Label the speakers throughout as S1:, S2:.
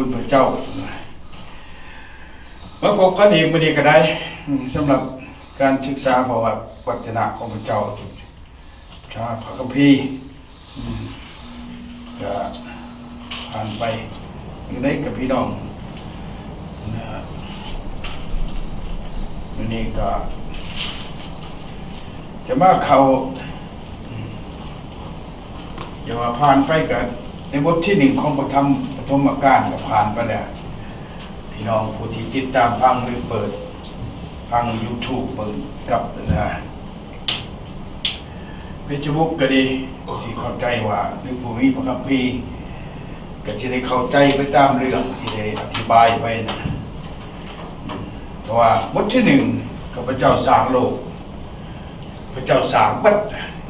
S1: คุณพระเจ้ามาพบกันอีกวันนี้ก็ได้สำหรับการศึกษาประวัติวัฒนธรรมของพระเจ้าชาพระคัมภีร์จะผ่านไปยังได้กับพี่น้องวันนี้ก็จะมาเข้าอย่าว่าผ่านไปกันในบทที่หนึ่งของพระธรรมปฐมกาลก็ผ่านไปแล้วพี่น้องผู้ที่ติดตามฟังหรือเปิดฟัง YouTube เปิดกับFacebook ก็ดีที่เข้าใจว่าหรือผู้มีพระคัมภีร์ก็จะได้เข้าใจไปตามเรื่องที่ได้อธิบายไปนะเพราะว่าบทที่หนึ่งข้าพเจ้าสร้างโลกพระเจ้าสร้างบัด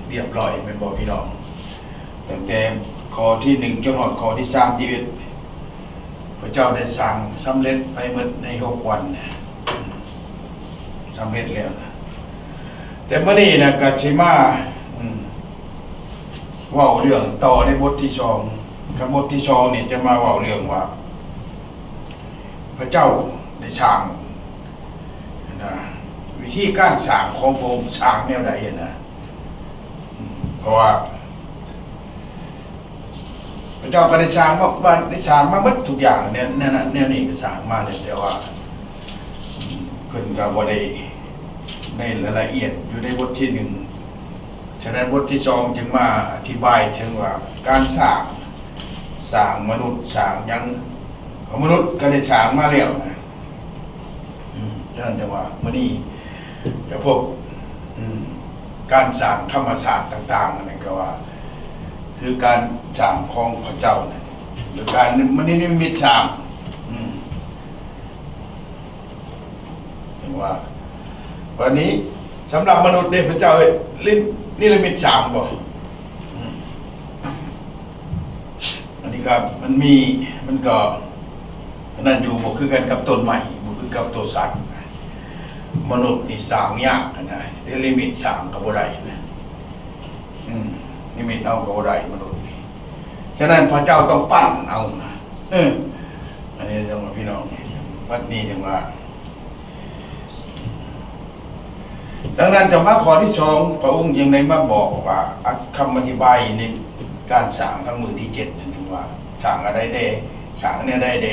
S1: เรียบร้อยเป็นบอกพี่น้องตั้งแต่ข้อที่หนึ่งจนถึงข้อที่31พระเจ้าได้สร้างสำเร็จไปหมดใน6 วันสำเร็จแล้วนะแต่เมื่อนี้นะกาชิมาว่าเรื่องต่อในบทที่2บทที่2เนี่ยจะมาว่าเรื่องว่าพระเจ้าได้สร้างนะวิธีการสร้างของพระองค์สร้างแนวใดนะเพราะว่าพระเจ้าก็ได้สร้างมาได้สร้างมาหมดทุกอย่างเนี่ยนี่ก็สร้างมาเลยแต่ว่าเพิ่นก็บ่ได้ในรายละเอียดอยู่ในบทที่1ฉะนั้นบทที่2จึงมาอธิบายถึงว่าการสร้างมนุษย์สร้างยังมนุษย์ก็ได้สร้างมาแล้วนะฉะนั้นจะว่ามื้อนี้จะพบการสร้างธรรมศาสตร์ต่างๆนั่นก็ว่าคือการสร้างของพระเจ้าหรือการมันนิมิตสร้างเห็นว่าวันนี้สำหรับมนุษย์เนี่ยพระเจ้านิมิตสร้างบ่อันนี้ครับมันก็นั่นอยู่บ่คือกันกับต้นไม้บ่คือกับตัวสัตว์มนุษย์นี่สร้างยากนะนิมิตสร้างก็บ่ได้นะนิมิตเอาก็บ่ได้มนุษย์นี่ฉะนั้นพระเจ้าต้องปั้นเอาอันนี้จังว่าพี่น้องวัดนี้จังว่าดังนั้นจะมาข้อที่2พระองค์ยังได้มาบอกว่าคำอธิบายในการสร้างทั้งมือที่7นั่นถึงว่าสร้างอะไรได้สร้างเนี่ยได้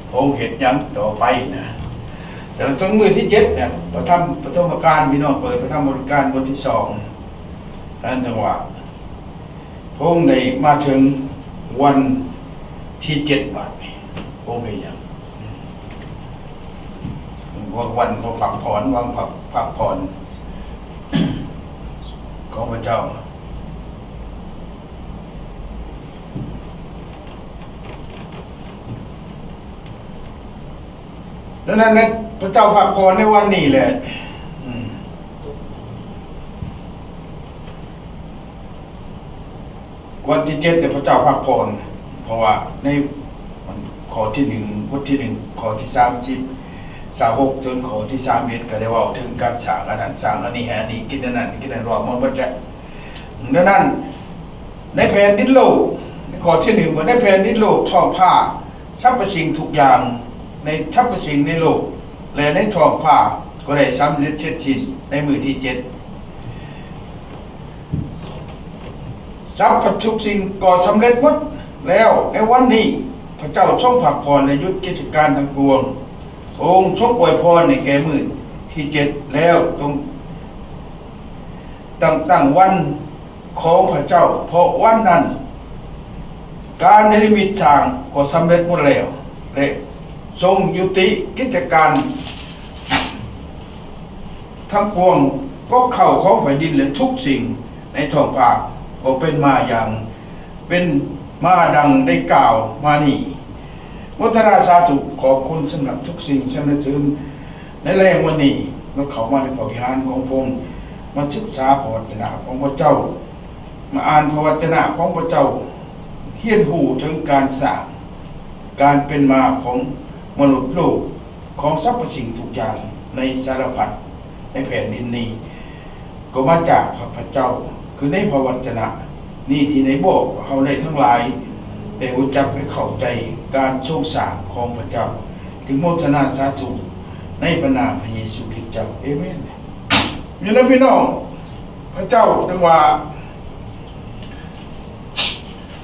S1: พระองค์เฮ็ดหยังต่อไปนะแต่ทั้งมือที่7เนี่ยพระธรรมปฐมกาลพี่น้องเปิดพระธรรมบทกาลบทที่2นั่นจังว่าพระองค์ได้มาถึงวันที่7บัดนี้พระองค์ได้หยังวันของพักผ่อนวันพักผ่อนของพระเจ้าดังนั้นพระเจ้าพักผ่อนในวันนี้แหละวันที่7เนี่ยพระเจ้าพักผ่อนเพราะว่าในข้อที่1บทที่1ข้อที่30 ถึงข้อที่31ก็ได้ว่าถึงการสร้างอันนั้นสร้างอันนี้อันนี้กินอันนั้นกินอันรอบหมดแล้วดังนั้นในแผ่นดินโลกในข้อที่1ว่าในแผ่นดินโลกท้องฟ้าสรรพสิ่งทุกอย่างในสรรพสิ่งในโลกและในท้องฟ้าก็ได้สำเร็จเสร็จสิ้นในมื้อที่7สรรพทุกสิ่งก็สำเร็จหมดแล้วในวันนี้พระเจ้าทรงพักผ่อนและหยุดกิจการทั้งปวงองค์ทรงอวยพรในแก่มื้อที่7แล้วตั้งวันของพระเจ้าเพราะวันนั้นการนิมิตสร้างก็สำเร็จหมดแล้วและทรงยุติกิจการทั้งปวงก็เข้าของแผ่นดินและทุกสิ่งในท้องฟ้าก็เป็นมาอย่างเป็นมาดังได้กล่าวมานี่มุทนาสาธุขอบคุณสำหรับทุกสิ่งสำหรับซึ้งในแรงวันนี้เราเข้ามาในพระวิหารของพระองค์มาศึกษาพระวจนะของพระเจ้ามาอ่านพระวจนะของพระเจ้าเรียนรู้ถึงการสร้างการเป็นมาของมนุษย์โลกของสรรพสิ่งทุกอย่างในสารพัดในแผ่นดินนี้ก็มาจากพระเจ้าคือในพระวจนะนี่ที่ในบอกเขาได้ทั้งหลาย ได้รู้จักได้เข้าใจการทรงสร้างของพระเจ้าถึงโมทนาสาธุในพระนามพระเยซูคริสต์เจ้าเอเมนนี่นะพี่น้องพระเจ้าจังว่า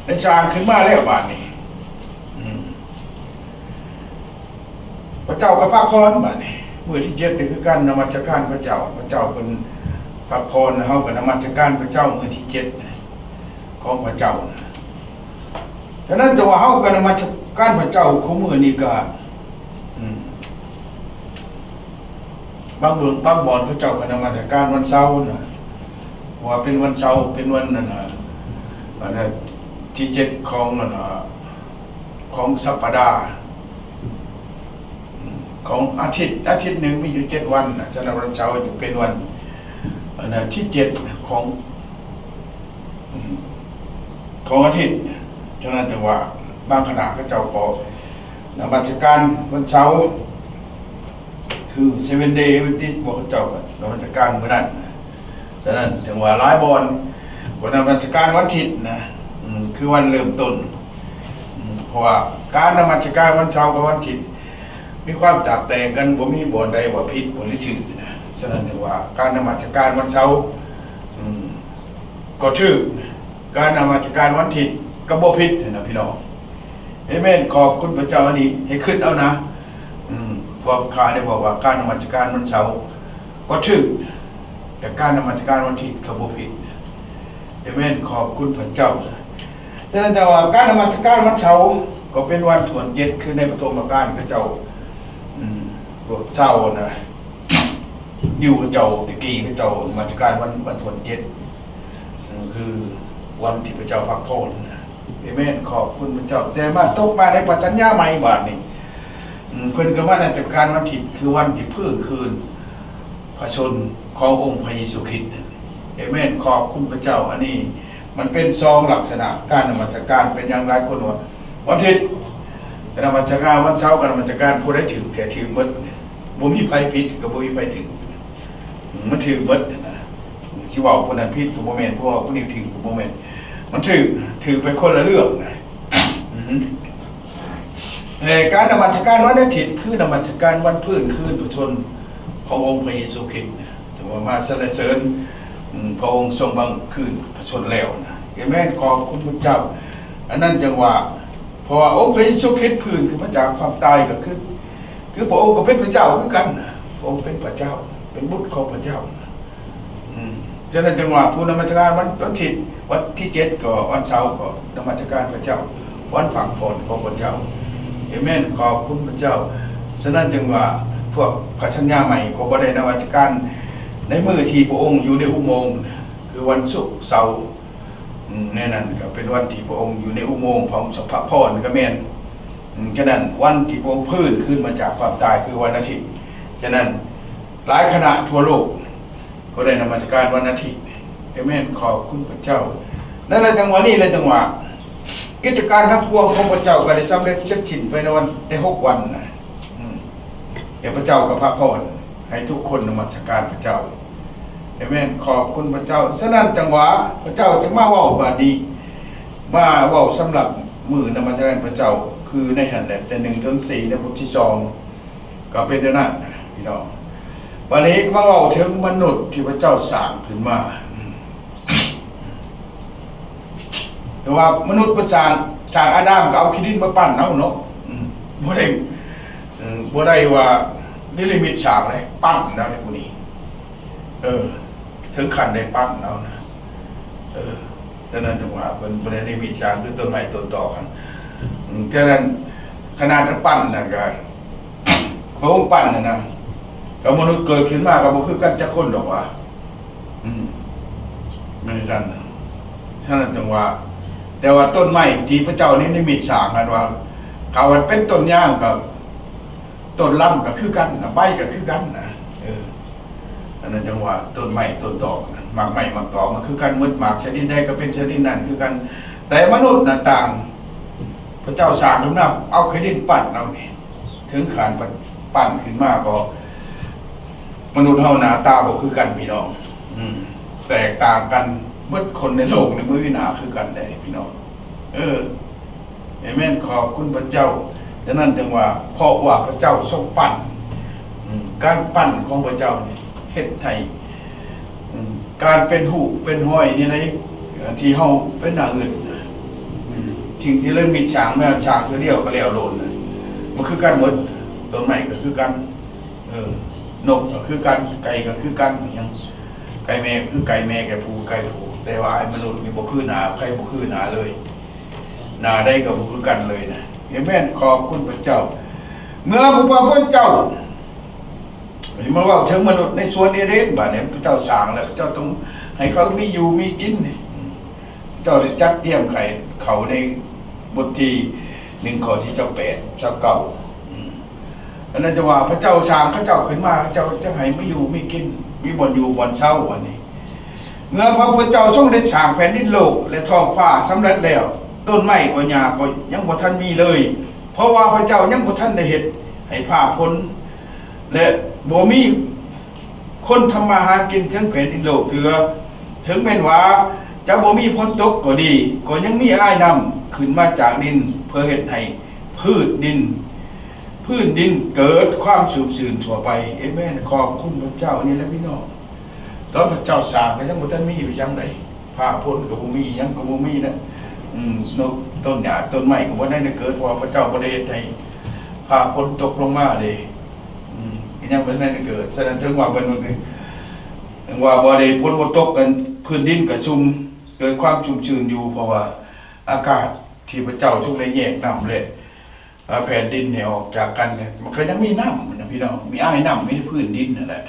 S1: ได้สร้างขึ้นมาแล้วบาดนี้พระเจ้าก็พักผ่อนบาดนี้มื้อที่7คือการนมัสการพระเจ้าเป็นพักผ่อนเฮาก็นมัสการพระเจ้ามื้อที่7ของพระเจ้าฉะนั้นจะว่าเฮาก็นมัสการพระเจ้าคู่มื้อนี้ก็บางเมืองบางบ่อนพระเจ้าก็นมัสการวันเสาร์น่ะว่าเป็นวันเสาร์เป็นวันนั้นน่ะที่7ของสัปดาห์ของอาทิตย์หนึ่งมีอยู่7วันนะฉะนั้นวันเสาร์จะเป็นวันที่7ของอาทิตย์ฉะนั้นแต่ว่าบางขณะพระเจ้าขอนมัสการวันเสาร์คือ7 day วันที่บอกพระเจ้านมัสการมื้อนั้นฉะนั้นถึงว่าหลายบ่อนวันนมัสการวันอาทิตย์นะคือวันเริ่มต้นเพราะว่าการนมัสการวันเสาร์กับวันอาทิตย์มีความแตกต่างกันบ่มีบ่อนใดว่าผิดบ่หรือถูกนะฉะนั้นถึงว่าการนมัสการวันเสาร์ก็ถูกการนมัสการวันอาทิตย์ก็บ่ผิดนะพี่น้องเอเมนขอบคุณพระเจ้าอันนี้ให้ขึ้นเอานะพวกข้าได้บอกว่าการนมัสการวันเสาร์ก็ถูกแต่การนมัสการวันอาทิตย์ก็บ่ผิดเอเมนขอบคุณพระเจ้าฉะนั้นแต่ว่าการนมัสการวันเสาร์ก็เป็นวันถวน7คือในปฐมกาลพระเจ้าพวกเศร้านะอยู่พระเจ้าตะกี้พระเจ้านมัสการวันถวน7คือวันที่พระเจ้าพักผ่อนเอเมนขอบคุณพระเจ้าแต่มาตกมาในปัจจัญญาใหม่บาดนี้เพิ่นก็มาในจักการวันอาทิตย์คือวันที่พื้นคืนพระชนขององค์พระเยซูคริสต์เอเมนขอบคุณพระเจ้าอันนี้มันเป็นซองลักษณะการนมัสการเป็นอย่างไรคนว่าวันอาทิตย์แต่นมัสการวันเสาร์กับนมัสการผู้ใดถึงแต่ถึงหมดบ่มีไผผิดกับบ่มีไผถึงมันถึงหมดนะสิเว้าคนนั้นผิดก็บ่แม่นเพราะว่าผู้นี้ถึงก็บ่แม่นมันถือเป็นคนละเรื่องนะการนมัสการวันอาทิตย์คือนมัสการวันพื้นคืนพระชนขององค์พระเยซูคริสต์นะถือว่ามาสรรเสริญพระองค์ทรงบังคืนพระชนแล้วนะเอเมนขอบคุณพระเจ้าอันนั้นจังว่าเพราะว่าองค์พระเยซูคริสต์พื้นคือพระจากความตายก็คือพระองค์ก็เป็นพระเจ้าคือกันพระองค์เป็นพระเจ้าเป็นบุตรของพระเจ้าฉะนั้นจังว่าผู้นมัสการวันอาทิตย์วันที่7ก็วันเสาร์ก็นมัสการพระเจ้าวันพักผ่อนของพระเจ้าเอเมนขอบคุณพระเจ้าฉะนั้นจังว่าพวกพระสัญญาใหม่ก็บ่ได้นมัสการในมื้อที่พระองค์อยู่ในอุโมงค์คือวันศุกร์เสาร์แน่นั่นก็เป็นวันที่พระองค์อยู่ในอุโมงค์พร้อมสัพพะพรก็แม่นฉะนั้นวันที่พระองค์พื้นขึ้นมาจากความตายคือวันอาทิตย์ฉะนั้นหลายคณะทั่วโลกก็ได้นมัสการวันอาทิตย์เอเมนขอบคุณพระเจ้านั่นแหละจังหวะนี้เลยจังหวะกิจการทั้งปวงของพระเจ้าก็ได้สำเร็จเสร็จสิ้นไปใน6 วันนะเดี๋ยวพระเจ้าก็พักผ่อนให้ทุกคนนมัสการพระเจ้าเอเมนขอบคุณพระเจ้าฉะนั้นจังหวะพระเจ้าจึงมาเว้าบาดนี้มาเว้าสำหรับมื้อนมัสการพระเจ้าคือในหันแหละแต่1 ถึง 4ในบทที่2ก็เป็นเท่านั้นพี่น้องวันนี้มาเว้าถึงมนุษย์ที่พระเจ้าสร้างขึ้นมาแต่ว่ามนุษย์เพิ่นสร้างอาดัมก็เอาขี้ดินมาปั้นเอาเนาะบ่ได้ว่านิมิตฉากเลยปั้นเอาในพวกนี้ถึงขั้นได้ปั้นเอานะฉะนั้นจังว่าเพิ่นบ่ได้นิมิตฉากคือต้นไม้ต้นตอกันฉะนั้นขนาดปั้นนั่นก็พระองค์ปั้นนั่นนะแล้วมนุษย์เกิดขึ้นมาก็บ่คือกันจักคนดอกว่าไม่ได้ซั่นฉะนั้นจังว่าแต่ว่าต้นไม้ที่พระเจ้านี่นิมิตฉากกันว่าเขาเป็นต้นย่างกับต้นลำก็คือกันใบก็คือกันนะอันนั้นจังว่าต้นไม้ต้นตอกหมากไม้หมากตอกมันคือกันมืดหมากชนิดใดก็เป็นชนิดนั้นคือกันแต่มนุษย์น่ะต่างพระเจ้าสร้างขึ้นมาเอาขี้ดินปั้นเอานี่ถึงขานปั้นขึ้นมาก็มนุษย์เฮาหน้าตาบ่คือกันพี่น้องแตกต่างกันหมดคนในโลกนี่บ่มีหน้าคือกันได้พี่น้อง เอเมนขอบคุณพระเจ้าดังนั้นจึงว่าเพราะว่าพระเจ้าทรงปั้นการปั้นของพระเจ้าเฮ็ดให้การเป็นหูเป็นห้อยนี่ในที่เฮาเป็นหน้าอื่นสิ่งที่เริ่มมีฉางแม่ฉางเดียวก็แล้วโลนมันคือการหมดต้นไม้ก็คือการนกก็คือการไก่ก็คือการอย่างไก่แม่คือไก่แม่ไก่ผูไก่ผูแต่ว่าไอ้มนุษย์นี่บ่คือหนาไก่บ่คือหนาเลยหนาได้ก็บ่คือกันเลยนะเอเมนขอบคุณพระเจ้าเมื่อพระพุทธเจ้ามาว่าถึงมนุษย์ในสวนเอเดนบาดนี้พระเจ้าสร้างแล้วพระเจ้าต้องให้เขามีอยู่มีกินเจ้าได้จัดเตรียมไข่เขาในบทที่1 ข้อที่ 28 29อันนั้นจะว่าพระเจ้าสร้างพระเจ้าขึ้นมาพระเจ้าจะให้ไม่อยู่ไม่กินมีบ่อนอยู่บ่อนเช่าวันนี้เมื่อพระพุทธเจ้าทรงได้สร้างแผ่นดินโลกและท้องฟ้าสำเร็จแล้วต้นไม้ก็หญ้าก็ยังบ่ทันมีเลยเพราะว่าพระเจ้ายังบ่ทันได้เฮ็ดให้ผ้าพ้นและบ่มีคนทำมาหากินทั้งแผ่นดินโลกถึงแม้ว่าจะบ่มีฝนตกก็ดีก็ยังมีอ้ายน้ำขึ้นมาจากดินเพื่อเฮ็ดให้พื้นดินเกิดความสูบซื่นทั่วไปเอเมนขอบคุณพระเจ้านี่แหละพี่น้องตอนพระเจ้าสร้างก็ยังบ่ทันมีอยู่จังไดผ้าพ้นก็บ่มีหยังก็บ่มีนะนกต้นหญ้าต้นไม้ก็บ่ได้เกิดเพราะพระเจ้าบ่ได้เฮ็ดให้ผ้าพ้นตกลงมาเลยยังบ่ได้เกิดฉะนั้นถึงว่าเพิ่นว่าบ่ได้ฝนบ่ตกกันพื้นดินก็ชุ่มเกิดความชุ่มชื้นอยู่เพราะว่าอากาศที่พระเจ้าทรงได้แยกน้ำเลยแผ่นดินเนี่ยออกจากกันมันก็ยังมีน้ำนะพี่น้องมีอ้ายน้ำมีพื้นดินนั่นแหละ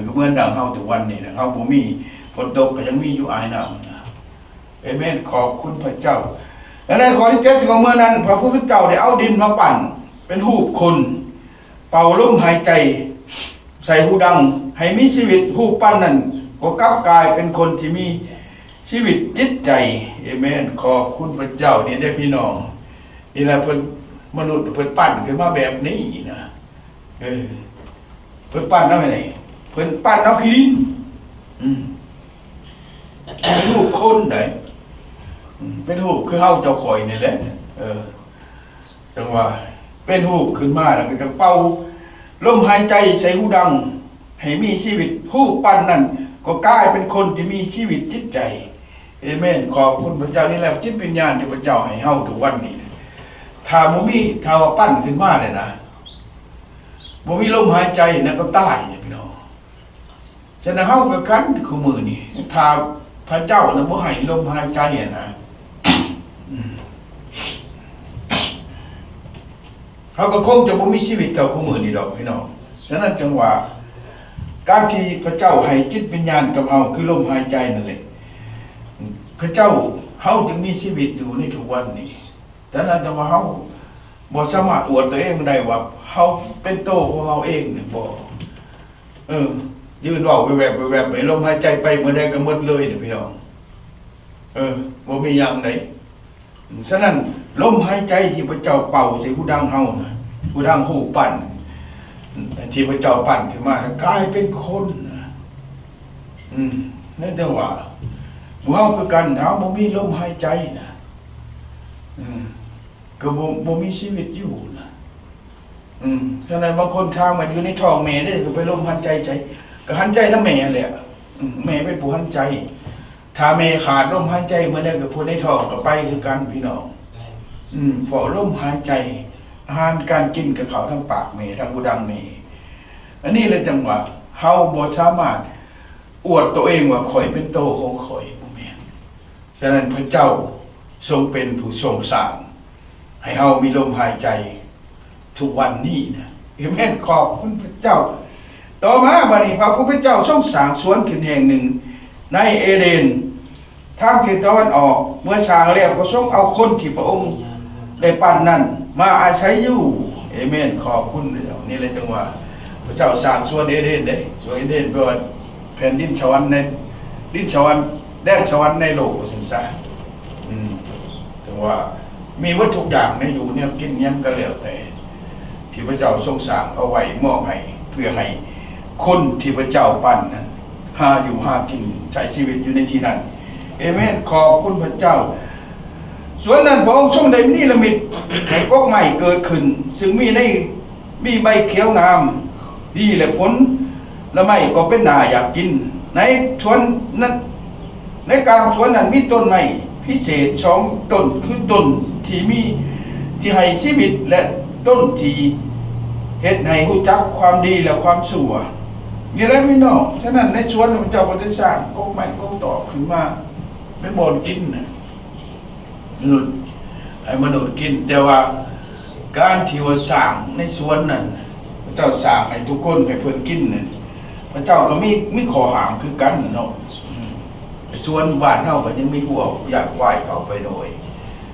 S1: ก็เหมือนดังเฮาทุกวันนี่นะเฮาบ่มีฝนตกก็ยังมีอยู่อ้ายน้ำนะเอเมนขอบคุณพระเจ้าและในข้อที่7ของเมื่อนั้นพระพุทธเจ้าได้เอาดินมาปั้นเป็นรูปคนเป่าลมหายใจใส่หูดังให้มีชีวิตรูปปั้นนั้นก็กลับกลายเป็นคนที่มีชีวิตจิตใจเอเมนขอบคุณพระเจ้านี่ได้พี่น้องนี่แหละเพิ่นมนุษย์เพิ่นปั้นขึ้นมาแบบนี้นะเพิ่นปั้นเอาไว้ไหนเพิ่นปั้นเอาขี้ดินเป็นรูปคนได้เป็นรูปคือเฮาเจ้าข่อยนี่แหละจังว่าเป็นรูปขึ้นมาแล้วก็จะเป่าลมหายใจใส่หูดังให้มีชีวิตผู้ปั้นนั่นก็กลายเป็นคนที่มีชีวิตจิตใจเอเมนขอบคุณพระเจ้านี่แหละจิตวิญญาณที่พระเจ้าให้เฮาทุกวันนี้ถ้าว่าปั้นขึ้นมาเนี่ยนะบ่มีลมหายใจนะก็ตายเนี่ยพี่น้องฉะนั้นเฮาก็กันคู่มือนี่ถ้าพระเจ้าน่ะบ่ให้ลมหายใจนะเขาก็คงจะบ่มีชีวิตเท่าคู่มือนี่ดอกพี่น้องฉะนั้นจังว่าการที่พระเจ้าให้จิตวิญญาณกับเฮาคือลมหายใจนั่นแหละพระเจ้าเฮาจึงมีชีวิตอยู่ในทุกวันนี้แต่นั้นแต่ว่าเฮาบ่สามารถอวดตัวเองได้ว่าเฮาเป็นโตของเฮาเองนี่บ่ยืนเว้าแวบๆไปลมหายใจไปเมื่อใดก็หมดเลยนี่พี่น้องบ่มีอย่างใดฉะนั้นลมหายใจที่พระเจ้าเป่าใส่หูดังเฮานะหูดังหูปั้นที่พระเจ้าปั้นขึ้นมากลายเป็นคนนั่นแต่ว่าเฮาคือกันเฮาบ่มีลมหายใจนะก็บ่มีชีวิตอยู่นะฉะนั้นบางคนทางมันอยู่ในท้องแม่ได้ก็ไปลมหายใจก็หันใจนำแม่แหละแม่เป็นผู้หันใจถ้าแม่ขาดลมหายใจเมื่อใดก็ผู้ในท้องก็ไปคือกันพี่น้องเพราะลมหายใจอาหารการกินกับเขาทั้งปากแม่ทั้งหูดังแม่อันนี้เลยจังว่าเฮาบ่สามารถอวดตัวเองว่าข่อยเป็นโตของข่อยบ่แม่นฉะนั้นพระเจ้าทรงเป็นผู้ทรงสร้างให้เฮามีลมหายใจทุกวันนี้นะเอเมนขอบคุณพระเจ้าต่อมาบัดนี้พระผู้เป็นเจ้าทรงสร้างสวนขึ้นแห่งหนึ่งในเอเดนทางทิศตะวันออกเมื่อสร้างแล้วก็ทรงเอาคนที่พระองค์ได้ปั้นนั้นมาอาศัยอยู่เอเมนขอบคุณนี่เลยจังว่าพระเจ้าสร้างสวนเอเดนได้สวนเอเดนเป็นแผ่นดินสวรรค์ในดินสวรรค์แดนสวรรค์ในโลกสันสาจังว่ามีวัตถุอย่างในอยู่เนี่ยกินยังก็แล้วแต่ที่พระเจ้าทรงสร้างเอาไว้มอบให้เพื่อให้คนที่พระเจ้าปั้นนั้นหาอยู่หากินใช้ชีวิตอยู่ในที่นั้นเอเมนขอบคุณพระเจ้า สวนนั้นพระองค์ทรงได้นิรมิตให้กกใหม่เกิดขึ้นซึ่งมีใบเขียวงามดีและผลและไม่ก็เป็นนาอยากกินในสวนนั้นในกลางสวนนั้นมีต้นไม้พิเศษ2 ต้นคือต้นที่ให้ชีวิตและต้นที่เฮ็ดให้รู้จักความดีและความชั่วนี่แหละพี่น้องฉะนั้นในสวนพระเจ้าก็ได้สร้างกกไม้กกตอกขึ้นมาเป็นบ่อนกินนะมนุษย์ให้มนุษย์กินแต่ว่าการที่ว่าสร้างในสวนนั้นพระเจ้าสร้างให้ทุกคนให้เพิ่นกินนั่นพระเจ้าก็มีข้อห้ามคือกันเนาะสวนบ้านเฮาก็ยังมีพวกอยากไหว้เข้าไปโดย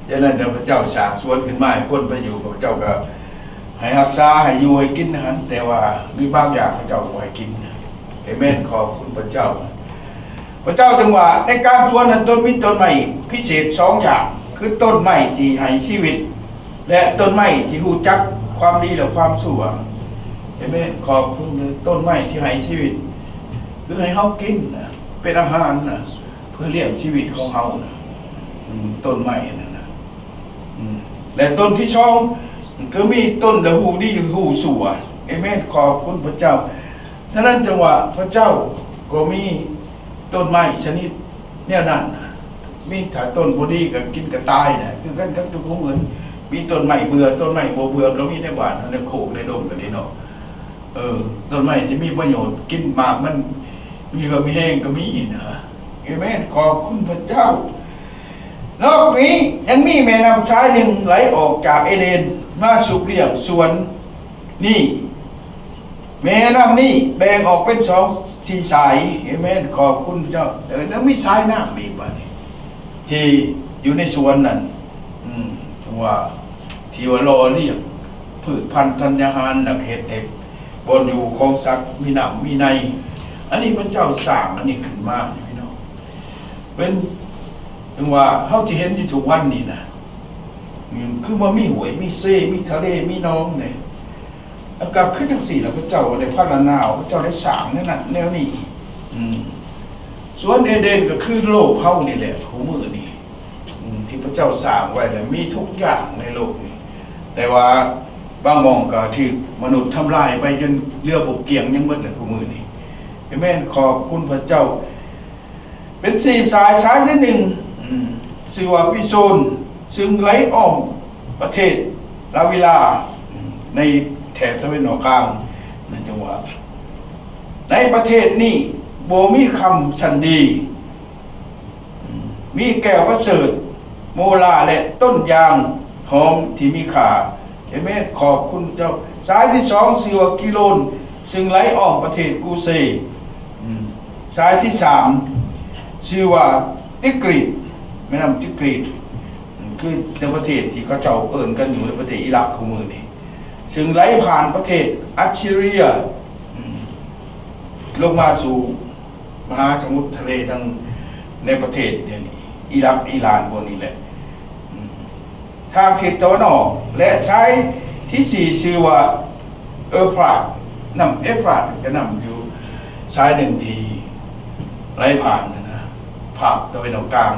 S1: ดังนั้นเดี๋ยวพระเจ้าสร้างสวนขึ้นมาให้คนไปอยู่พระเจ้าก็ให้รักษาให้อยู่ให้กินนะฮะแต่ว่ามีบางอย่างพระเจ้าบ่ให้กินเอเมนขอบคุณพระเจ้าพระเจ้าจึงว่าในการสวนนั้นต้นมีต้นไม้พิเศษ2 อย่างคือต้นไม้ที่ให้ชีวิตและต้นไม้ที่รู้จักความดีและความชั่วเอเมนขอบคุณต้นไม้ที่ให้ชีวิตคือให้เฮากินนะเป็นอาหารนะเพื่อเลี้ยงชีวิตของเฮานะต้นไม้นั่นนะและต้นที่2ก็มีต้นละหูดีละหูชั่วเอเมนขอบคุณพระเจ้าฉะนั้นจังว่าพระเจ้าก็มีต้นไม้ชนิดแนวนั้นมีถ้าต้นบ่ดีก็กินก็ตายนะคือกันกับทุกคนเหมือนมีต้นไม้เบื่อต้นไม้บ่เบื่อเรามีในบ้านในโคกในดงกันนี่เนาะต้นไม้ที่มีประโยชน์กินหมากมันมีก็มีแห้งก็มีนะเอเมนขอบคุณพระเจ้านอกนี้ยังมีแม่น้ำชายหนึ่งไหลออกจากเอเดนมาสูบเลี้ยงสวนนี่แม่น้ำนี่แบ่งออกเป็น4 สายเอเมนขอบคุณพระเจ้าแล้วมีสายน้ำอีกบ้างที่อยู่ในสวนนั้นว่าที่ว่ารอเรียกพืชพันธุ์ธัญญาหารหลักเห็ดบนอยู่ของสักมีน้ำมีในอันนี้พระเจ้าสร้างอันนี้ขึ้นมาพี่น้องเป็นถึงว่าเท่าที่เห็นอยู่ทุกวันนี้นะคือว่ามีหวยมีเซ่มีทะเลมีน้องเนี่ยแล้วก็ขึ้นทั้ง4แล้วพระเจ้าได้พัฒนาพระเจ้าได้สร้างนั่นน่ะแนวนี้สวนเอเดนก็คือโลกเฮานี่แหละหัวมือนี่ที่พระเจ้าสร้างไว้แล้วมีทุกอย่างในโลกนี้แต่ว่าบางมองก็ถูกมนุษย์ทำลายไปจนเรือบุกเกี่ยงยังหมดเลยหัวมือนี่เอเมนขอบคุณพระเจ้าเป็น4 สายที่1ชื่อว่าวิโซนซึ่งไหลอ้อมประเทศลาวิลาในแถบตะวันออกกลางในจังหวัดในประเทศนี้โบมีคำสันดีมีแก้วประเสริฐโมลาและต้นยางหอมที่มีขาเห็นไหมขอบคุณเจ้าสายที่2ชื่อว่ากิโลนซึ่งไหลอ้อมประเทศกูเซสายที่3ชื่อว่าติกรีดแม่น้ำติกรีดคือในประเทศที่เขาเจ้าเอิ้นกันอยู่ในประเทศอิรักของมือนี่ซึ่งไหลผ่านประเทศอัสซีเรียลงมาสู่มหาสมุทรทะเลทั้งในประเทศเนี่ยอิรักอิหร่านพวกนี้แหละทางทิศตะวันออกและใช้ที่4ชื่อว่าเอฟราตน้ำเอฟราตจะนำอยู่สายหนึ่งที่ไหลผ่านนะภาคตะวันออกกลาง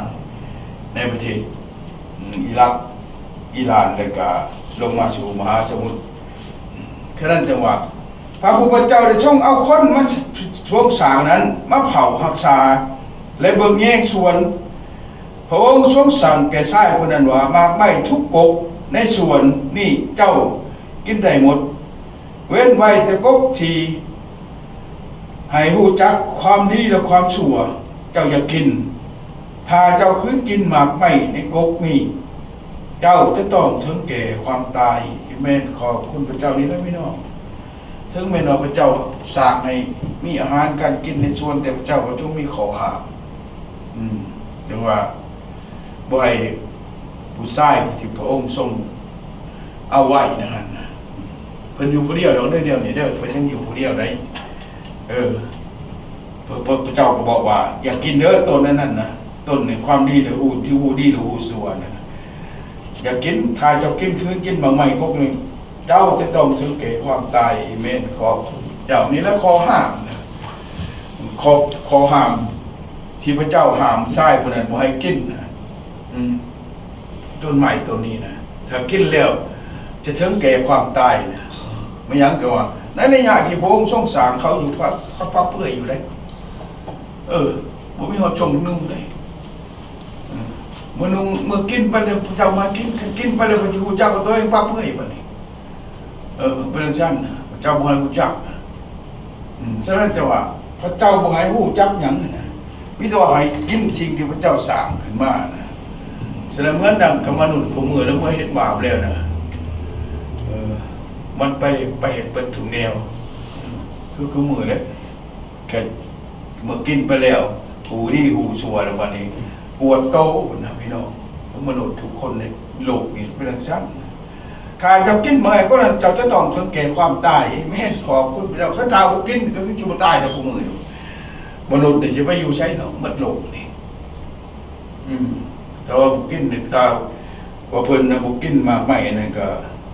S1: ในประเทศอิรักอิหร่านแล้วก็ลงมาสู่มหาสมุทรแค่นั้นจังหวะพระผู้เป็นเจ้าได้ช่องเอาคนมาช่วงสางนั้นมาเผาหักษาและเบิกแยกส่วนพระองค์ทรงสั่งแก่ชายคนนั้นว่ามาไม่ทุกกบในส่วนนี่เจ้ากินได้หมดเว้นไว้แต่กบที่ให้หูจักความดีและความชั่วเจ้าอย่ากินถ้าเจ้าคืนกินหมากไม่ในกบนี้เจ้าจะต้องถึงแก่ความตายแม่ขอบคุณพระเจ้านี้นะพี่น้องถึงแม่นพระเจ้าสร้างให้มีอาหารการกินในส่วนแต่พระเจ้าก็ต้องมีขอหาเรียกว่าบ่ให้ผู้ชายที่พระองค์ทรงเอาไว้นะฮะเพิ่นอยู่ผู้เดียวดอกเดียวนี่เด้อเพิ่นยังอยู่ผู้เดียวได้พระเจ้าก็บอกว่าอย่ากินเด้อต้นนั้นนะต้นในความดีหรือที่ดีหรือสัวนะอย่ากินถ้าเจ้ากินคืนกินบางใหม่พวกนึงเจ้าจะต้องถึงแก่ความตายเมนขอเจ้านี้แล้วขอห้ามขอห้ามที่พระเจ้าห้ามทรายคนนั้นบ่ให้กิน ต้นไม้ต้นนี้นะถ้ากินแล้วจะถึงแก่ความตายนะไม่ยั้งแต่ว่าในญาติที่พระองค์ทรงสร้างเขาอยู่พักเขาพักเปื่อยอยู่เลยผมมีหัวชงนุ่งเลยเมื่อกินไปเลยเจ้ามากินไปเลยพระเจ้าก็ตัวเองพักเปื่อยไปนี่เป็นชั้นเจ้าบุญหูจักฉะนั้นจะว่าพระเจ้าบุญหูจักอย่างนั้นมิตรว่าให้กินสิ่งที่พระเจ้าสร้างขึ้นมานะแสดงเหมือนดังกับมนุษย์ของมือแล้วเมื่อเห็นบาปแล้วนะมันไปเห็นเป็นถุงแนวคือมือเลยแค่เมื่อกินไปแล้วหูดีหูชัวแล้ววันนี้ปวดโตนะพี่น้องมนุษย์ทุกคนในโลกนี้เป็นชั้นถ้าจะกินเมื่อไหร่ก็จะต้องสังเกตความตายไม่เห็นขอบคุณเราถ้าเรากินก็คือจะตายแต่ผู้มือมนุษย์เนี่ยจะไปอยู่ใช้เนาะมัดโลกนี่แต่ว่ากินเนี่ยถ้าว่าเพิ่นนะบุกินมากไม่นั่นก็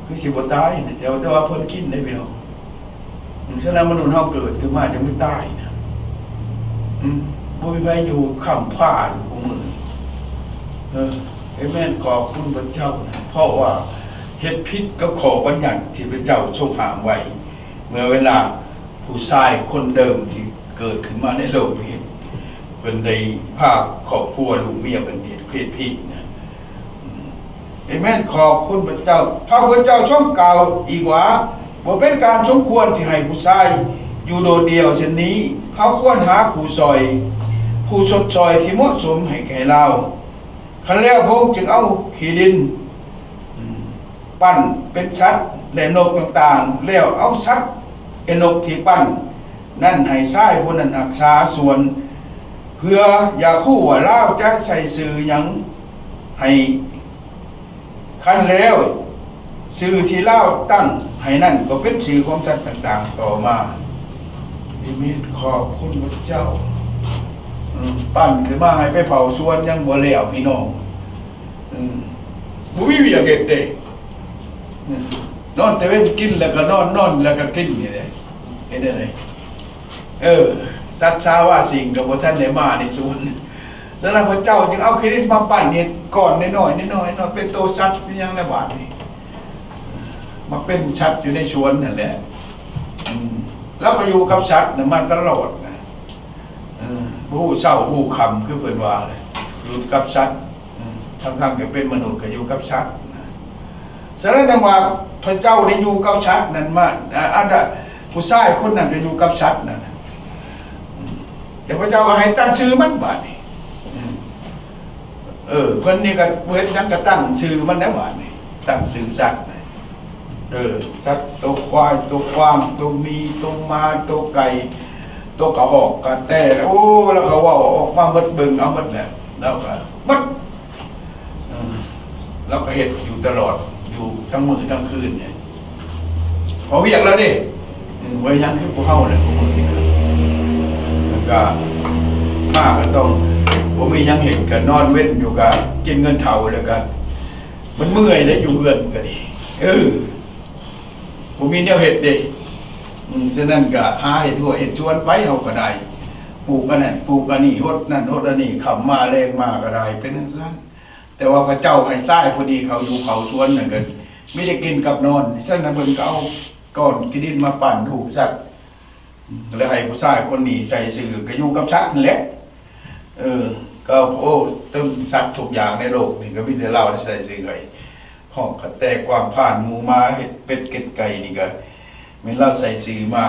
S1: คือสิบตายแต่ว่าเพิ่นกินได้พี่น้องฉะนั้นมนุษย์เฮาเกิดขึ้นมาจะไม่ตายนะบ่มีใครอยู่ข้ามผ้าผู้มือแม่นขอบคุณพระเจ้านะเพราะว่าเฮ็ดผิดกับข้อบัญญัติที่พระเจ้าทรงห้ามไว้เมื่อเวลาผู้ชายคนเดิมที่เกิดขึ้นมาในโลกนี้เป็นในภาคครอบครัวลูกเมียเป็นเพศผิดนะแม่นขอบคุณพระเจ้าพระพุทธเจ้าทรงกล่าวอีกว่าบ่เป็นการสมควรที่ให้ผู้ชายอยู่โดดเดี่ยวเช่นนี้เขาควรหาผู้ซอยผู้ชดซอยที่เหมาะสมให้แก่เราคันแล้วพระองค์จึงเอาขี้ดินปั้นเป็นสัตว์และนกต่างๆแล้วเอาสัตว์และนกที่ปั้นนั่นให้ชายผู้นั้นรักษาส่วนเพื่ออย่าคู่ว่าเล่าจะใส่สื่อยังให้คันแล้วสื่อที่เล่าตั้งให้นั่นก็เป็นสื่อของสัตว์ต่างๆต่อมามีขอบคุณพระเจ้าปั้นขึ้นมาให้ไปเผาส่วนยังบ่แล้วพี่น้องบ่มีเวียกเฮ็ดเด้นอนแต่เว้นกินแล้วก็นอนแล้วก็กินนี่แหละเฮ็ดได้ไดสัตว์ชาวว่าสิ่งกับท่านได้มาในสวนแล้วพระเจ้าจึงเอาขี้ดินมาปั้นเนี่ยก่อนน้อยเป็นตัวสัตว์ยังในบาทนี่มาเป็นสัตว์อยู่ในสวนนั่นแหละแล้วก็อยู่กับสัตว์น่ะมาตลอดนะผู้เศร้าผู้คำคือเพิ่นว่าเลยอยู่กับสัตว์ทั้งๆที่เป็นมนุษย์ก็อยู่กับสัตว์ฉะนั้นจังว่าพระเจ้าได้อยู่กับสัตว์นั่นมาอันผู้ชายคนนั้นได้อยู่กับสัตว์นั่นเดี๋ยวพระเจ้าก็ให้ตั้งชื่อมันบาดนี่คนนี้ก็เวทนั้นก็ตั้งชื่อมันแล้วบาดนี่ตั้งชื่อสัตว์สัตว์ตัวควายตัวกวางตัวมีตัวม้าตัวไก่ตัวกระหอกกระแตแล้วก็ว่าออกมาหมดเบิ่งเอาหมดแล้วก็หมดแล้วก็เห็ดอยู่ตลอดอยู่ทั้งมื้อทั้งคืนเนี่ยพอเวียกแล้วดิไว้ยังคือพวกเฮาเนี่ยพวกมื้อนี่ก็มากก็ต้องผมมียังเห็นก็นอนเว้นอยู่ก็กินเงินเฒ่าแล้วก็มันเมื่อยแล้วอยู่เฮือนก็ดิผมมีแนวเห็ดดิฉะนั้นก็หาเห็ดหัวเห็ดชวนไปเฮาก็ได้ปลูกอันนั้นปลูกอันนี้ฮดนั่นฮดอันนี้ขำมาแรงมาก็ได้เป็นซั่นแต่ว่าพระเจ้าให้ทรายพอดีเขาอยู่เขาสวนนั่นก็ไม่ได้กินกับนอนฉะนั้นเพิ่นก็เอาก้อนขี้ดินมาปั้นถูกสัตว์แล้วให้ผู้ชายคนนี้ใส่สื่อก็อยู่กับสัตว์นั่นแหละก็ต้นสัตว์ทุกอย่างในโลกนี่ก็มีแต่เราได้ใส่สื่อไว้ห้องก็แตกความผ่านหมูมาเห็ดเป็ดเก็ดไก่นี่ก็ไม่เล่าใส่สื่อมา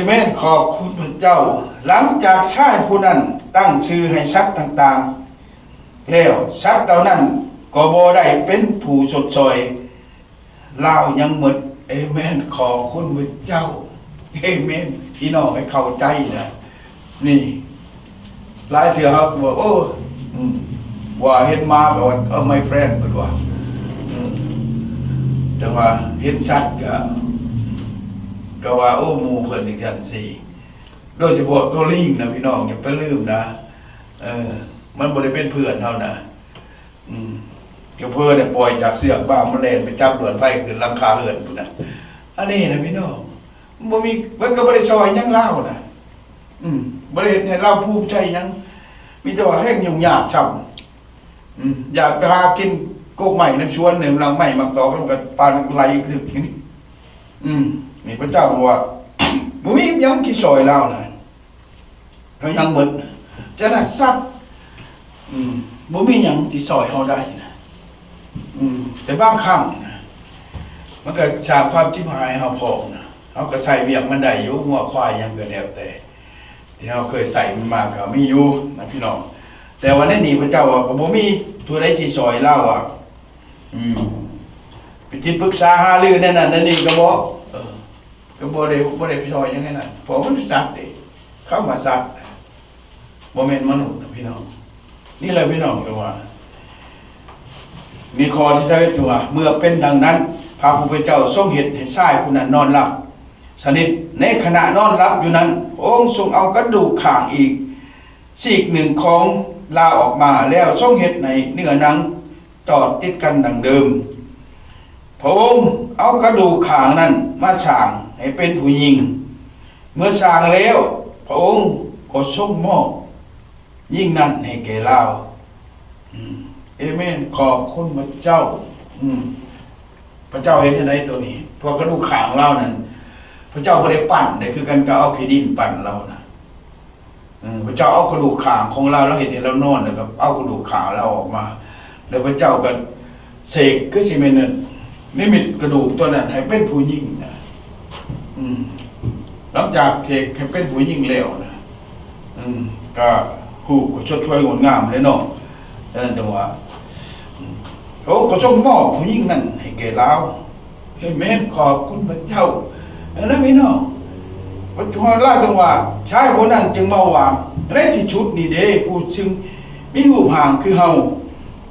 S1: แม่นขอบคุณพระเจ้าหลังจากชายผู้นั้นตั้งชื่อให้สัตว์ต่างๆแล้วสัตว์เหล่านั้นก็บ่ได้เป็นผู้สดซอยเล่ายังหมดเอเมนขอบคุณพระเจ้าเอเมนพี่น้องให้เข้าใจนะนี่หลายเถื่อเขาบอกว่าเห็นมาบอกว่าไม่แฟนเป็นว่าแต่ว่าเห็นสัตว์ก็ว่าหมู่เพิ่นอีกอย่างสี่โดยเฉพาะตัวลิงนะพี่น้องอย่าไปลืมนะมันบ่ได้เป็นเพื่อนเฮานะเพื่อนเนี่ยปล่อยจากเสือกบ้ามันเล่นไปจับเดือนไฟขึ้นหลังคาเฮือนพุ่นน่ะอันนี้นะพี่น้องบ่มีมันก็บ่ได้ซอยหยังเล่านะบ่ได้เฮ็ดให้เราภูมิใจหยังมีแต่ว่าแห้งยุ่งยากซ้ำ อยากไปหากินโกกใหม่น้ำชวนเนี่ยเราใหม่มักตอกแล้วก็ปานไหลถึกอย่างนี้นี่พระเจ้าบอกว่าบ่มียังกี่ซอยแล้วนะเขายังหมดจะนั่นสัตว์บ่มียังที่ซอยเขาได้นะแต่บางครั้งนะมันก็สร้างความชิบหายเขาพอนะเขาก็ใส่เบียกมันได้อยู่หัวควายยังก็แล้วแต่ที่เขาเคยใส่มันมากก็มีอยู่นะพี่น้องแต่วันนี้พระเจ้าว่าบ่มีตัวใดที่ซอยเล่าอ่ะไปที่ปรึกษาหารือนั่นนี่ก็บอกก็บ่ได้พี่ซอยยังไงนั่นเพราะมันสัตว์ดิเข้ามาสัตว์บ่แม่นมนุษย์นะพี่น้องนี่แหละพี่น้องก็ว่ามีข้อที่ใช้ตัวเมื่อเป็นดังนั้นพระผู้เป็นเจ้าทรงเห็นให้ชายผู้นั้นนอนหลับสนิทในขณะนอนหลับอยู่นั้นองค์ทรงเอากระดูกข้างอีกซีกหนึ่งของลาออกมาแล้วทรงเห็ดในเนื้อหนังต่อติดกันดังเดิมพระองค์เอากระดูกข้างนั้นมาสร้างให้เป็นผู้หญิงเมื่อสร้างแล้วพระองค์ก็ทรงมอบยิ่งนั้นให้แก่เราเอเมนขอบคุณพระเจ้าพระเจ้าเห็นยังไงตัวนี้พอกระดูกข้างเรานั้นพระเจ้าไม่ได้ปั่นเนี่ยคือกันก็เอาขี้ดินปั่นเรานะพระเจ้าเอากระดูกขางของเราแล้วเห็นเรานอนนะครับเอากระดูกขางเราออกมาแล้วพระเจ้าก็เสกก็สิเมนนิมิตกระดูกตัวนั้นให้เป็นผู้หญิงนะหลังจากเสกให้เป็นผู้หญิงแล้วนะก็คู่ก็ชดช่วยงดงามเลยเนาะนั่นจังหวะโอ้ก็ทรงมอบผู้หญิงนั่นให้แก่เราเห็นไหมขอบคุณพระเจ้าแล้วพี่น้องพอเล่าจังว่าชายคนนั้นจึงมาว่าในที่ชุดนี้เด้ผู้ซึ่งมีรูปห่างคือเฮา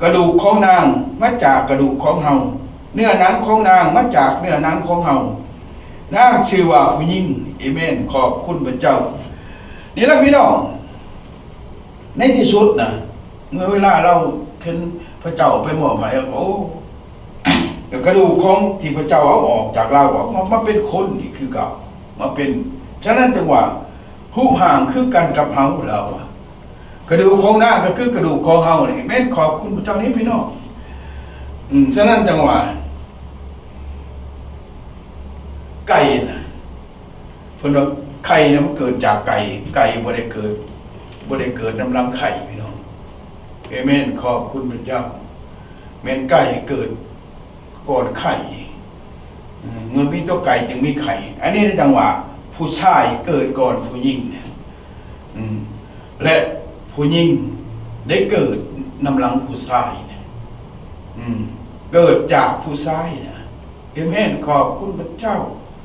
S1: กระดูกของนางมาจากกระดูกของเฮาเนื้อหนังของนางมาจากเนื้อหนังของเฮานางชื่อว่าผู้หญิงเอเมนขอบคุณพระเจ้านี่แล้วพี่น้องในที่สุดนะเมื่อเวลาเราขึ้นพระเจ้าไปมอบให้โอ้กระดูกของที่พระเจ้าเอาออกจากเราออกมาเป็นคนนี่คือเก่ามาเป็นฉะนั้นจังว่าผู้ห่างคือกันกับเฮาเรากระดูกของหน้าก็คือกระดูกของเฮานี่แม่นขอบคุณพระเจ้านี้พี่น้องฉะนั้นจังว่าไก่นะเพิ่นว่าไข่นะมันเกิดจากไก่บ่ได้เกิดน้ำรังไข่พี่น้องเอเมนขอบคุณพระเจ้าแม่นไก่เกิดก่อนไข่เมื่อมีตัวไก่จึงมีไข่อันนี้ในจังหวะผู้ชายเกิดก่อนผู้หญิงเนี่ยและผู้หญิงได้เกิดนำหลังผู้ชายเนี่ยเกิดจากผู้ชายนะเอเมนขอบคุณพระเจ้า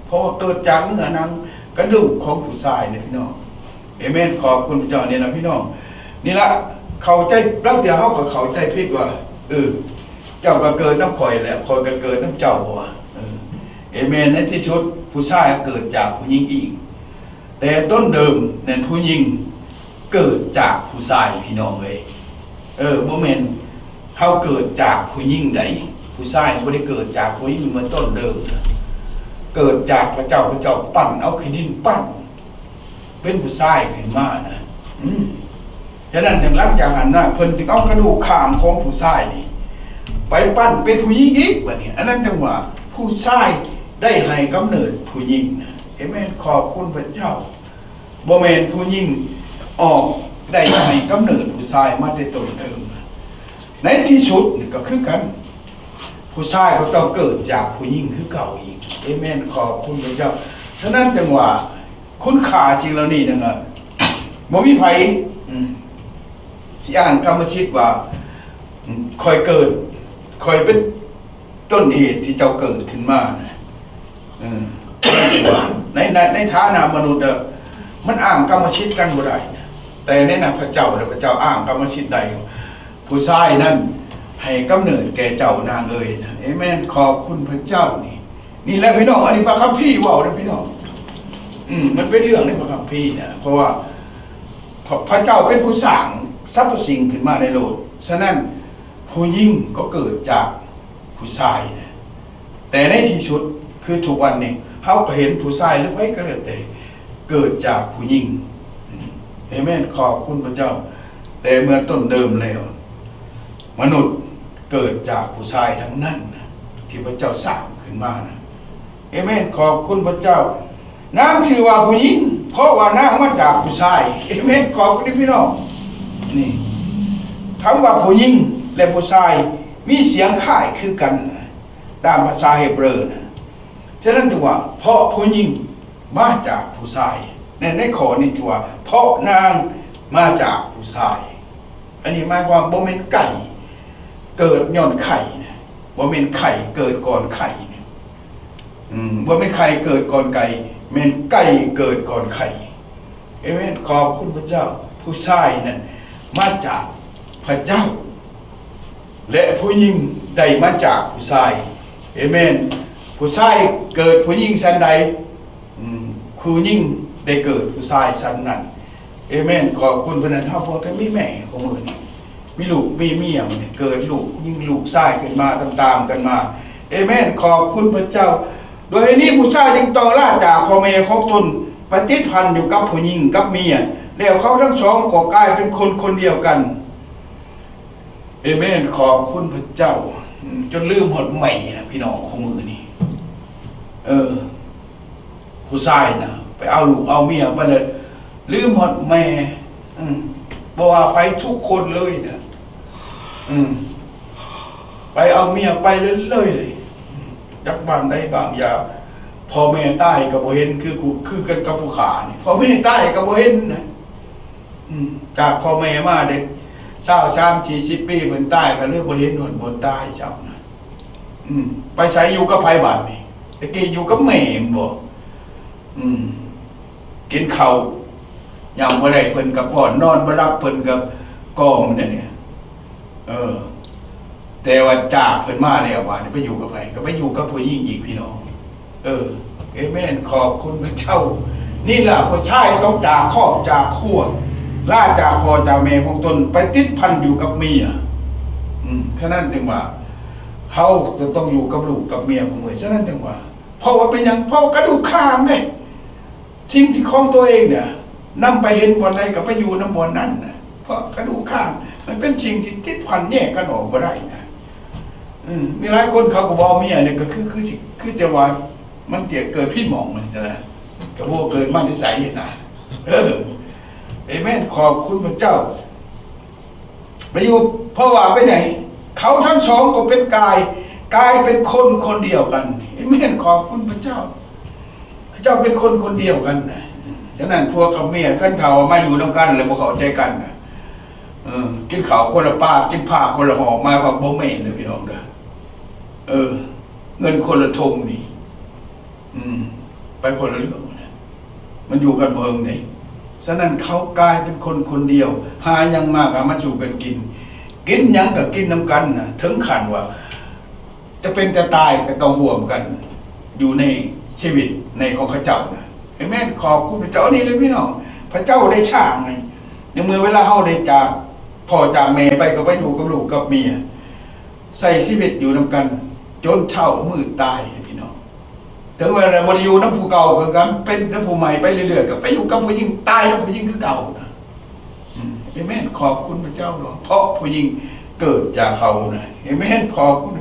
S1: เพราะเกิดจากเนื้อหนังกระดูกของผู้ชายเนี่ยพี่น้องเอเมนขอบคุณพระเจ้าเนี่ยนะพี่น้องนี่ละเข้าใจรักเสียเขาก็เข้าใจผิดว่าเจ้าก็เกิดน้ำข่อยแหละข่อยก็เกิดน้ำเจ้าว่ะเอเมนในที่สุดผู้ชายเกิดจากผู้หญิงอีกแต่ต้นเดิมเนี่ยผู้หญิงเกิดจากผู้ชายพี่น้องเลยบ่แม่นเขาเกิดจากผู้หญิงใดผู้ชายบ่ได้เกิดจากผู้หญิงเหมือนต้นเดิมเกิดจากพระเจ้าปั้นเอาขี้ดินปั้นเป็นผู้ชายขึ้นมานะฉะนั้นอย่างหลังจากนั้นนะเพิ่นจึงเอากระดูกข้างของผู้ชายนี่ไปปั้นเป็นผู้หญิงอีกแบบนี้อันนั้นจังหวะผู้ชายได้ให้กำเนิดผู้หญิงนะเอเมนขอบคุณพระเจ้าบ่แม่นผู้หญิงออกได้ให้กำเนิดผู้ชายมาแต่ต้นเดิมในที่สุดนี่ก็คือกันผู้ชายก็ต้องเกิดจากผู้หญิงคือเก่าอีกเอเมนขอบคุณพระเจ้าฉะนั้นจังหวะคุณค่าจริงแล้วนี่นะบ่มีไผสิอ้างกรรมสิทธิ์ว่าคอยเกิดคอยเป็นต้นเหตุที่เจ้าเกิดขึ้นมาในฐานะมนุษย์มันอ้างกรรมสิทธิ์กันบ่ได้แต่ในนามพระเจ้าพระเจ้าอ้างกรรมสิทธิ์ใดผู้ชายนั้นให้กำเนิดแก่เจ้านางเอ๋ยนะเอเมนขอบคุณพระเจ้านี่แหละพี่น้องอันนี้พระคัมภีร์เว้าเด้อพี่น้องมันเป็นเรื่องในพระคัมภีร์นะเพราะว่าพระเจ้าเป็นผู้สร้างสรรพสิ่งขึ้นมาในโลกฉะนั้นผู้หญิงก็เกิดจากผู้ชายนะแต่ในที่สุดคือทุกวันนี้เขาก็เห็นผู้ชายหรือไม่ก็เลยแต่เกิดจากผู้หญิงเอเมนขอบคุณพระเจ้าแต่เมื่อต้นเดิมแล้ว มนุษย์เกิดจากผู้ชายทั้งนั้นที่พระเจ้าสร้างขึ้นมานะเอเมนขอบคุณพระเจ้านางชื่อว่าผู้หญิงเพราะว่านางมาจากผู้ชายเอเมนขอบคุณพี่น้องนี่คำว่าผู้หญิงและผู้ชายมีเสียงคล้ายคือกันตามภาษาเฮบรูนะฉะนั้นถือว่าเพราะผู้หญิงมาจากผู้ชายในข้อนี้ถือว่าเพราะนางมาจากผู้ชายอันนี้หมายความบ่แม่นไก่เกิดย้อนไข่นะบ่แม่นไข่เกิดก่อนไข่นะบ่แม่นไข่เกิดก่อนไก่แม่นไก่เกิดก่อนไข่เอเมนขอบคุณพระเจ้าผู้ชายนั้นมาจากพระเจ้าและผู้หญิงได้มาจากผู้ชายเอเมนผู้ชายเกิดผู้หญิงชั้นใดผู้หญิงได้เกิดผู้ชายชั้นนั้นเอเมนขอบคุณพระนันทพงศ์ทั้งมีแม่ของมือนี่มีลูกมีเมียเนี่ยเกิดลูกยิ่งลูกชายขึ้นมาตามๆกันมาเอเมนขอบคุณพระเจ้าโดยนี้ผู้ชายจึงต้องลาจากพ่อแม่ของตนปฏิพันธ์อยู่กับผู้หญิงกับเมียแล้วเขาทั้งสองก็กลายเป็นคนเดียวกันเอเมนขอบคุณพระเจ้าจนลืมหดใหม่นะพี่น้องของมือนี่ผู้ชายนะไปเอาลูกเอาเมียไปเลยลืมหดแม่บอกว่าไปทุกคนเลยนะไปเอาเมียไปเรื่อยๆเลยจักบางได้บางอย่างพอแม่ใต้กับโบเห็นคือกันกับผู้ขานี่พอแม่ใต้กับโบเห็นนะจากพ่อแม่มาเด็ก30-40 ปีเหมือนใต้กันเรื่องโบเห็นหนบนใต้เจ้านะไปใช้อยู่กับไผ่บาทนี่ตะกี้อยู่กับแม่บอกกินข้าวยำอะไรเพิ่นกับพ่อนอนบ่รับเพิ่นกับกองเนี่ยแต่ว่าจากเพิ่นมาแล้วว่าไปอยู่กับไผก็ไปอยู่กับผู้หญิงอีกพี่น้องเอเมนขอบคุณพระเจ้านี่แหละผู้ชายต้องจากครอบจากครัวลาจากพ่อจากแม่ของตนไปติดพันอยู่กับเมียฉะนั้นจึงว่าเขาจะต้องอยู่กับลูกกับเมียของมือฉะนั้นจึงว่าเพราะว่าเป็นอย่างเพราะกระดูกข้างเนี่ยสิ่งที่ของตัวเองเนี่ยนำไปเห็นบนใดกับไปอยู่น้ำบนนั้นนะเพราะกระดูกข้างมันเป็นสิ่งที่ติดพันแยกกันออกมาได้นะมีหลายคนเขาก็บอกเมียเนี่ยก็คือจะว่ามันเกิดพิษหมองมันจะนะกระโบเกิดมันที่ใสนะเอเมนขอบคุณพระเจ้าไปอยู่เพราะว่าไปไหนเขาทั้งสองก็เป็นกายเป็นคนเดียวกันเอเมนขอบคุณพระเจ้าพระเจ้าเป็นคนเดียวกันนะฉะนั้นพวกกับเมียขั้นเท่ามาอยู่น้ำกันเลยพวกเขาใจกันนะกินข้าวคนละป้ากินผ้าคนละห่อมาแบบโบเมนเลยพี่น้องเด้อเงินคนละทงนี่ไปคนละเรื่องนะมันอยู่กันเมืองนี่ฉะนั้นเขากลายเป็นคนเดียวหายังมากมาสู่กันกินยังกับกินน้ำกันนะถึงขันว่าจะเป็นจะตายก็ต้องห่วมกันอยู่ในชีวิตในของข้าเจ้านะเอเมนขอบคุณพระเจ้านี่เลยพี่น้องพระเจ้าได้ช่างไงในเมื่อเวลาเฮาได้จากพ่อจากแม่ไปก็ไปอยู่กับลูกกับเมียใส่ชีวิตอยู่นำกันจนเฒ่ามืดตายพี่น้องถึงเวลาบริยูน้ำผู้เก่าเหมือนกันเป็นน้ำผู้ใหม่ไปเรื่อยๆก็ไปอยู่กับผู้หญิงตายน้ำผู้หญิงคือเก่านะเอเมนขอบคุณพระเจ้าหรอเพราะผู้หญิงเกิดจากเขานะเอเมนขอบคุณ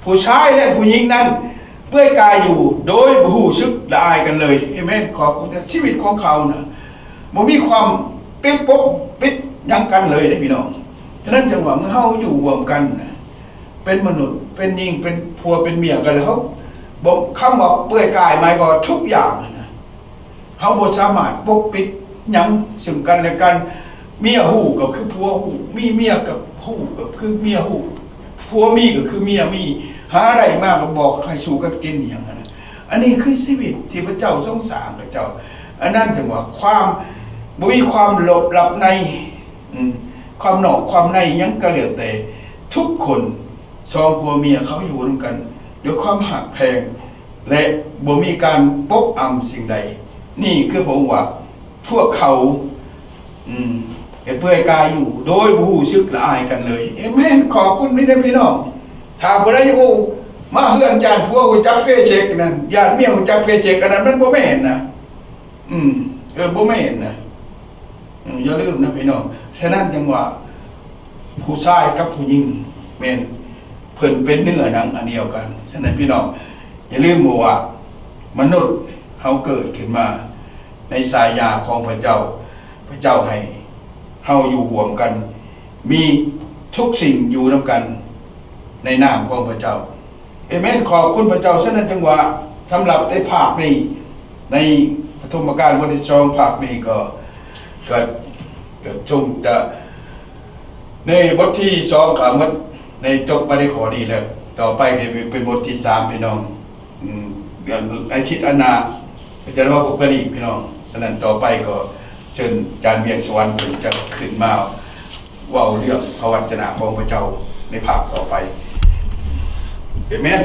S1: ผู้ชายและผู้หญิงนั้นเปื่อยกายอยู่โดยผู้ชึกละอายกันเลยเอเมนขอบคุณชีวิตของเขานะมันมีความเป็นปกปิดยังกันเลยนะพี่น้องฉะนั้นจังหวะเมื่อเขาอยู่รวมกันนะเป็นมนุษย์เป็นหญิงเป็นผัวเป็นเมียกันแล้วเขาบอกคำว่าเปื่อยกายหมายความทุกอย่างนะเขาบ่สามารถปกปิดยังซึ่งกันและกันเมียหูก็คือผัวหูมีเมียกับหูก็คือเมียหูผัวมีก็คือเมียมีหาอะไรมากก็บอกให้สู้กันกินอย่างนั้นอันนี้คือชีวิตที่พระเจ้าทรงสร้างพระเจ้าอันนั้นจังว่าความบ่มีความหลบหลับในความนอกความในยังก็เหลือแต่ทุกคนสองผัวเมียเขาอยู่ร่วมกันด้วยความหักแพงและบ่มีการปกอำสิ่งใดนี่คือผมว่าพวกเขาเปื่อยกายอยู่โดยบ่ฮู้สึกละอายกันเลยเอเมนขอบคุณพี่น้องถ้าบ่ได้โอ้มาเฮือนญาติผัวฮู้จักเฟซเช็คนั่นญาติเมียฮู้จักเฟซเช็คอันนั้นมันบ่แม่นนะบ่แม่นนะอย่าลืมนะพี่น้องฉะนั้นจังว่าผู้ชายกับผู้หญิง แม่นเพิ่นเป็นเนื้อหนังอันเดียวกันฉะนั้นพี่น้องอย่าลืมว่ามนุษย์เฮาเกิดขึ้นมาในสายยาของพระเจ้าพระเจ้าให้เฮาอยู่ร่วมกันมีทุกสิ่งอยู่นำกันในนามของพระเจ้าเอเมนขอบคุณพระเจ้าฉะนั้นจังหวะสำหรับในภาคนี้ในปฐมกาลบทที่2ภาคนี้ก็ชมจะในบทที่2ก็หมดในจบไปในข้อนี้แล้วต่อไปก็เป็นบทที่3พี่น้องอาทิตย์อนาจะเรียกว่าปกติพี่น้องฉะนั้นต่อไปก็เชิญอาจารย์เบียงสวรรค์จะขึ้นมาเว้าเรื่องพระวจนะของพระเจ้าในภาคต่อไปเอเมน